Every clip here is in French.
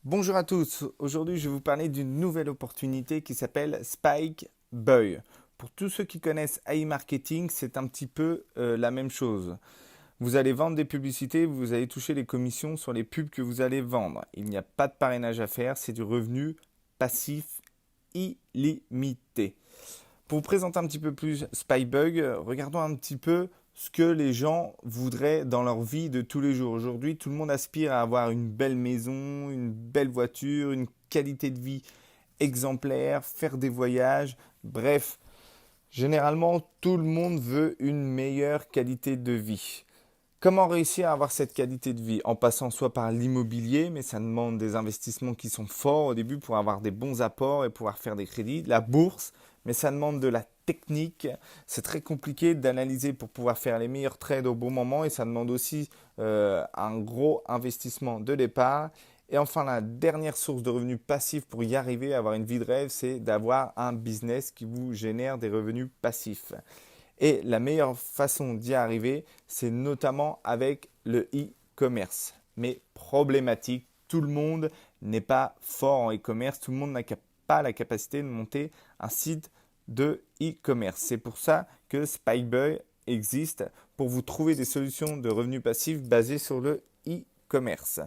Bonjour à tous, aujourd'hui je vais vous parler d'une nouvelle opportunité qui s'appelle Spike Buy. Pour tous ceux qui connaissent AI Marketing, c'est un petit peu la même chose. Vous allez vendre des publicités, vous allez toucher les commissions sur les pubs que vous allez vendre. Il n'y a pas de parrainage à faire, c'est du revenu passif illimité. Pour vous présenter un petit peu plus Spybug, regardons un petit peu ce que les gens voudraient dans leur vie de tous les jours. Aujourd'hui, tout le monde aspire à avoir une belle maison, une belle voiture, une qualité de vie exemplaire, faire des voyages, bref, généralement tout le monde veut une meilleure qualité de vie. Comment réussir à avoir cette qualité de vie? En passant soit par l'immobilier, mais ça demande des investissements qui sont forts au début pour avoir des bons apports et pouvoir faire des crédits. La bourse, mais ça demande de la technique. C'est très compliqué d'analyser pour pouvoir faire les meilleurs trades au bon moment et ça demande aussi un gros investissement de départ. Et enfin, la dernière source de revenus passifs pour y arriver à avoir une vie de rêve, c'est d'avoir un business qui vous génère des revenus passifs. Et la meilleure façon d'y arriver, c'est notamment avec le e-commerce. Mais problématique, tout le monde n'est pas fort en e-commerce, tout le monde n'a pas la capacité de monter un site de e-commerce. C'est pour ça que Spikeboy existe pour vous trouver des solutions de revenus passifs basées sur le e-commerce.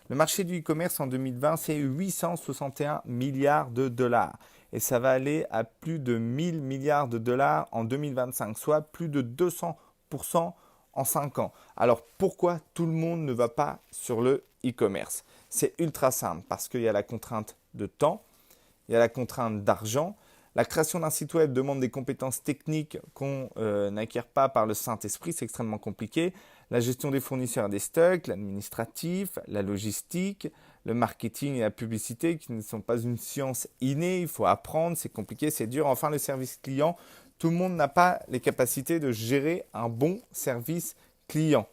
Le marché du e-commerce en 2020, c'est 861 milliards de dollars. Et ça va aller à plus de 1000 milliards de dollars en 2025, soit plus de 200% en 5 ans. Alors pourquoi tout le monde ne va pas sur le e-commerce? C'est ultra simple parce qu'il y a la contrainte de temps, il y a la contrainte d'argent. La création d'un site web demande des compétences techniques qu'on n'acquiert pas par le Saint-Esprit, c'est extrêmement compliqué. La gestion des fournisseurs et des stocks, l'administratif, la logistique, le marketing et la publicité qui ne sont pas une science innée, il faut apprendre, c'est compliqué, c'est dur. Enfin, le service client, tout le monde n'a pas les capacités de gérer un bon service client.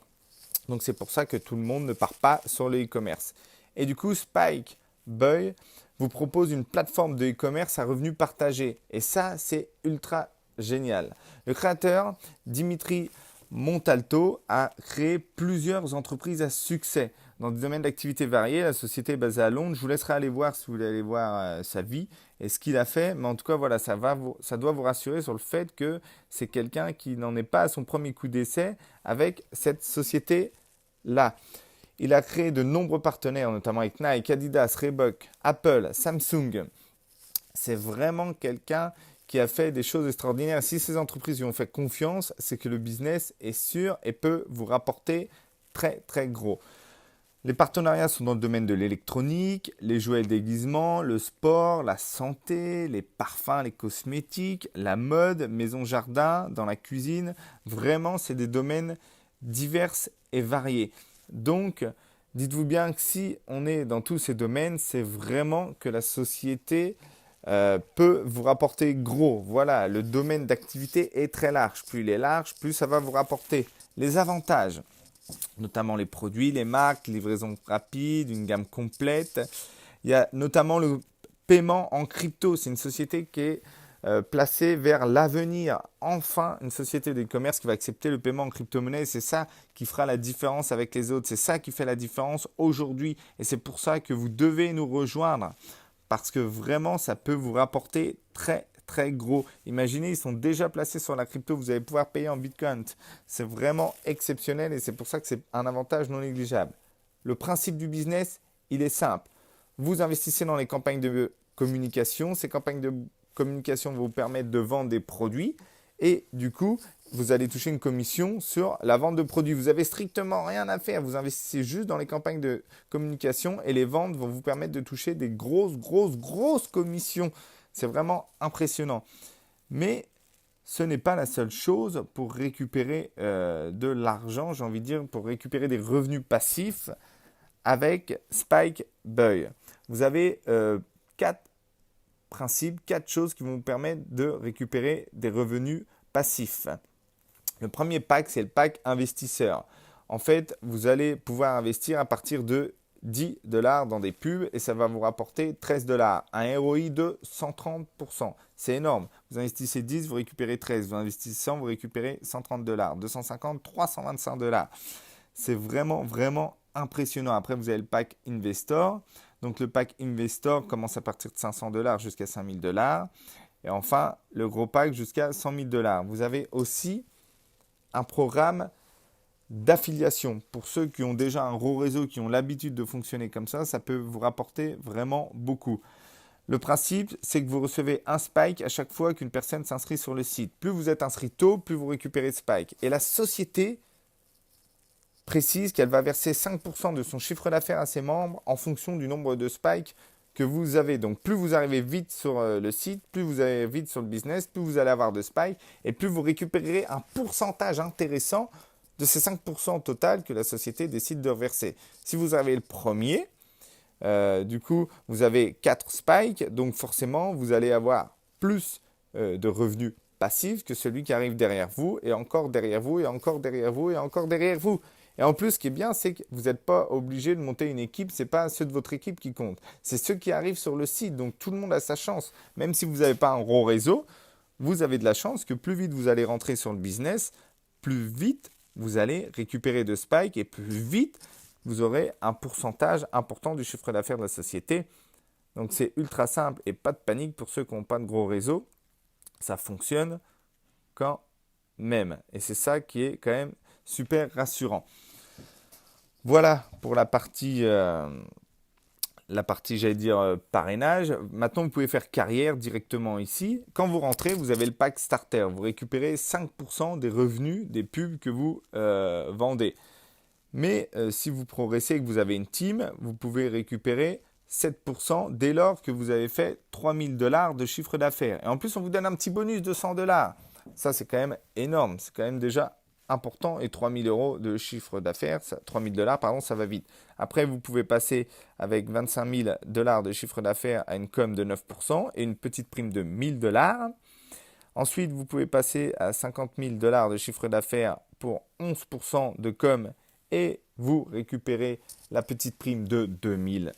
Donc c'est pour ça que tout le monde ne part pas sur le e-commerce. Et du coup, Spike Buy vous propose une plateforme de e-commerce à revenus partagés. Et ça, c'est ultra génial. Le créateur, Dimitri Montalto, a créé plusieurs entreprises à succès dans des domaines d'activité variés. La société est basée à Londres. Je vous laisserai aller voir si vous voulez aller voir sa vie et ce qu'il a fait. Mais en tout cas, voilà, ça doit vous rassurer sur le fait que c'est quelqu'un qui n'en est pas à son premier coup d'essai avec cette société-là. Il a créé de nombreux partenaires, notamment avec Nike, Adidas, Reebok, Apple, Samsung. C'est vraiment quelqu'un qui a fait des choses extraordinaires. Si ces entreprises lui ont fait confiance, c'est que le business est sûr et peut vous rapporter très très gros. Les partenariats sont dans le domaine de l'électronique, les jouets et le déguisement, le sport, la santé, les parfums, les cosmétiques, la mode, maison-jardin, dans la cuisine. Vraiment, c'est des domaines divers et variés. Donc, dites-vous bien que si on est dans tous ces domaines, c'est vraiment que la société peut vous rapporter gros. Voilà, le domaine d'activité est très large. Plus il est large, plus ça va vous rapporter. Les avantages, notamment les produits, les marques, livraison rapide, une gamme complète. Il y a notamment le paiement en crypto. C'est une société qui est placée vers l'avenir. Enfin, une société d'e-commerce qui va accepter le paiement en crypto-monnaie. C'est ça qui fera la différence avec les autres. C'est ça qui fait la différence aujourd'hui. Et c'est pour ça que vous devez nous rejoindre. Parce que vraiment, ça peut vous rapporter très très gros. Imaginez, ils sont déjà placés sur la crypto, vous allez pouvoir payer en Bitcoin. C'est vraiment exceptionnel et c'est pour ça que c'est un avantage non négligeable. Le principe du business, il est simple. Vous investissez dans les campagnes de communication. Ces campagnes de communication vont vous permettre de vendre des produits et du coup, vous allez toucher une commission sur la vente de produits. Vous avez strictement rien à faire. Vous investissez juste dans les campagnes de communication et les ventes vont vous permettre de toucher des grosses commissions. C'est vraiment impressionnant. Mais ce n'est pas la seule chose pour récupérer de l'argent, j'ai envie de dire, pour récupérer des revenus passifs avec Spike Buy. Vous avez quatre principes, quatre choses qui vont vous permettre de récupérer des revenus passifs. Le premier pack, c'est le pack investisseur. En fait, vous allez pouvoir investir à partir de 10 dollars dans des pubs et ça va vous rapporter 13 dollars. Un ROI de 130%. C'est énorme. Vous investissez 10, vous récupérez 13. Vous investissez 100, vous récupérez 130 dollars. 250, 325 dollars. C'est vraiment impressionnant. Après, vous avez le pack Investor. Donc le pack Investor commence à partir de 500 dollars jusqu'à 5000 dollars. Et enfin, le gros pack jusqu'à 100 000 dollars. Vous avez aussi un programme d'affiliation. Pour ceux qui ont déjà un gros réseau, qui ont l'habitude de fonctionner comme ça peut vous rapporter vraiment beaucoup. Le principe, c'est que vous recevez un spike à chaque fois qu'une personne s'inscrit sur le site. Plus vous êtes inscrit tôt, plus vous récupérez de spike. Et la société précise qu'elle va verser 5% de son chiffre d'affaires à ses membres en fonction du nombre de spikes que vous avez. Donc plus vous arrivez vite sur le site, plus vous arrivez vite sur le business, plus vous allez avoir de spikes et plus vous récupérerez un pourcentage intéressant de ces 5% total que la société décide de reverser. Si vous avez le premier, du coup, vous avez 4 spikes, donc forcément, vous allez avoir plus de revenus passifs que celui qui arrive derrière vous, et encore derrière vous, et encore derrière vous, et encore derrière vous. Et en plus, ce qui est bien, c'est que vous n'êtes pas obligé de monter une équipe, ce n'est pas ceux de votre équipe qui comptent, c'est ceux qui arrivent sur le site, donc tout le monde a sa chance. Même si vous n'avez pas un gros réseau, vous avez de la chance que plus vite vous allez rentrer sur le business, plus vite vous allez récupérer de spikes, et plus vite vous aurez un pourcentage important du chiffre d'affaires de la société. Donc c'est ultra simple et pas de panique pour ceux qui n'ont pas de gros réseau. Ça fonctionne quand même. Et c'est ça qui est quand même super rassurant. Voilà pour la partie j'allais dire, parrainage. Maintenant, vous pouvez faire carrière directement ici. Quand vous rentrez, vous avez le pack starter. Vous récupérez 5% des revenus des pubs que vous vendez. Mais si vous progressez et que vous avez une team, vous pouvez récupérer 7% dès lors que vous avez fait 3000 dollars de chiffre d'affaires. Et en plus, on vous donne un petit bonus de 100 dollars. Ça, c'est quand même énorme. C'est quand même déjà important. Et 3000 euros de chiffre d'affaires, 3000 dollars, pardon, ça va vite. Après, vous pouvez passer avec 25 000 dollars de chiffre d'affaires à une com de 9% et une petite prime de 1000 dollars. Ensuite, vous pouvez passer à 50 000 dollars de chiffre d'affaires pour 11% de com et vous récupérez la petite prime de 2000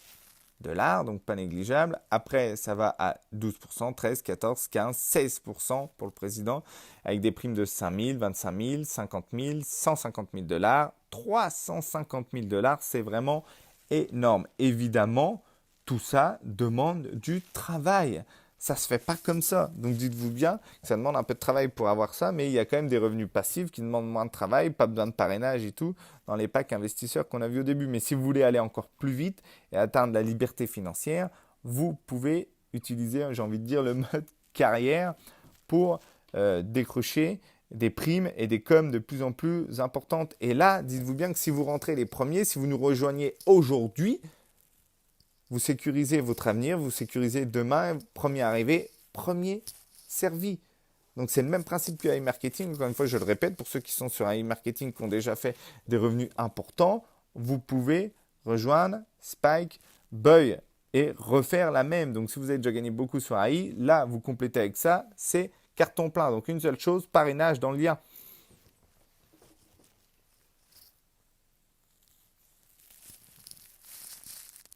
dollars, donc pas négligeable. Après, ça va à 12%, 13, 14, 15, 16% pour le président, avec des primes de 5 000, 25 000, 50 000, 150 000 dollars, 350 000 dollars, c'est vraiment énorme. Évidemment, tout ça demande du travail. Ça ne se fait pas comme ça. Donc dites-vous bien que ça demande un peu de travail pour avoir ça, mais il y a quand même des revenus passifs qui demandent moins de travail, pas besoin de parrainage et tout, dans les packs investisseurs qu'on a vus au début. Mais si vous voulez aller encore plus vite et atteindre la liberté financière, vous pouvez utiliser, j'ai envie de dire, le mode carrière pour décrocher des primes et des coms de plus en plus importantes. Et là, dites-vous bien que si vous rentrez les premiers, si vous nous rejoignez aujourd'hui, vous sécurisez votre avenir, vous sécurisez demain, premier arrivé, premier servi. Donc c'est le même principe que e-marketing. Encore une fois, je le répète, pour ceux qui sont sur e-marketing, qui ont déjà fait des revenus importants, vous pouvez rejoindre Spike, Buy et refaire la même. Donc si vous avez déjà gagné beaucoup sur AI, là, vous complétez avec ça, c'est carton plein. Donc une seule chose, parrainage dans le lien.